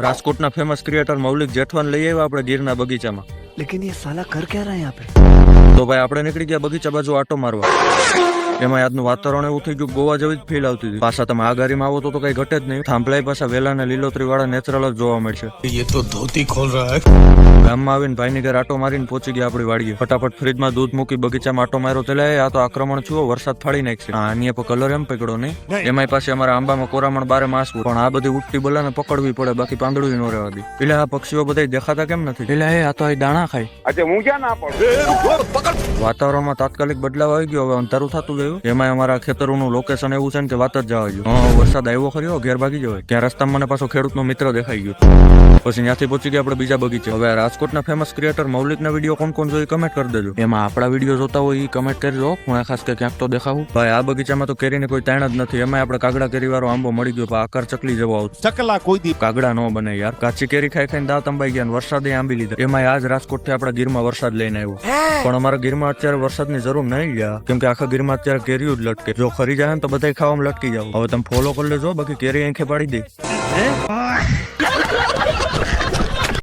રાજકોટના famous creator મૌલિક જેઠવાન લઈ આવ્યા આપણે ગીરના બગીચામાં. लेकिन ये साला कर क्या रहा है यहाँ पे? તો ભાઈ આપણે નીકળી ગયા બગીચા બાજુ આટો મારવા. એમાં આજનું વાતાવરણ એવું થઈ ગયું ગોવા જેવી જ ફીલ આવતી હતી. પાછા તમે આ ગાડીમાં આવો તો કઈ ઘટે જ નહીં. થાંભલાઈ પાછા વેલા ને લીલોતરી વાળા નેચરલ જ જોવા મળશે. ये तो धोती खोल रहा है. ગામમાં આવીને ભાઈની ઘરે આટો મારીને પહોંચી ગયા આપણી વાડીએ. ફટાફટ ફ્રીજમાં દૂધ મૂકી બગીચામાં આટો માર્યો. તેલા આ તો આક્રમણ છું, વરસાદ ફાડી નાખશે. આની પર કલર એમ પકડો નહીં. એમાંય પાસે અમારા આંબામાં કોરામણ બારે માસ, પણ આ બધી ઉઠતી બલાને પકડવી પડે, બાકી પાંદડું નો રહેવા દે. એટલે આ પક્ષીઓ બધા દેખાતા કેમ નથી? એટલે આ તો આ દાણા ખાય. વાતાવરણમાં તાત્કાલિક બદલાવ આવી ગયો. હવે અંધારું થતું ગયું. એમાં અમારા ખેતરોનું લોકેશન એવું છે ને કે વાત જ જવા ગયું. વરસાદ આવ્યો ખર્યો, ઘેર ભાગી જવાય. ત્યાં રસ્તામાં મને પાછો ખેડૂતનો મિત્ર દેખાઈ ગયો. પછી ત્યાંથી પહોંચી ગયા આપણે બીજા બગીચે. હવે રાજકોટના ફેમસ ક્રિએટર મૌલિકના વિડીયો કોણ કોણ જોઈ કમેન્ટ કરી દેજો. એમાં આપણા વિડીયો જોતા હોય એ કમેન્ટ કરજો. હું ખાસ કે ક્યાંક તો દેખાવું. ભાઈ આ બગીચામાં તો કેરીને કોઈ તાણ જ નથી. એમાં આપણે કાગડા કેરી વાળો આંબો મળી ગયો. આકાર ચકલી જેવો આવતો. चकला कोई दी કાગડા નો બને યાર. કાચી કેરી ખાઈ ખાઈને દાંત અંબાઈ ગયા. વરસાદે આંબી લીધા. એમાં આજ રાજકોટથી આપણા ગીરમાં વરસાદ લઈને આવ્યો. પણ અમારા ગીરમાં અત્યારે વરસાદની જરૂર નહીં ગયા, કેમ કે આખા ગીરમાં અત્યારે કેરીઓ જ લટકે. જો ખરી જાય ને તો બધા ખાવામાં લટકી જાવ. હવે તમે ફોલો કરી લેજો, બાકી કેરી આંખે પાડી દે.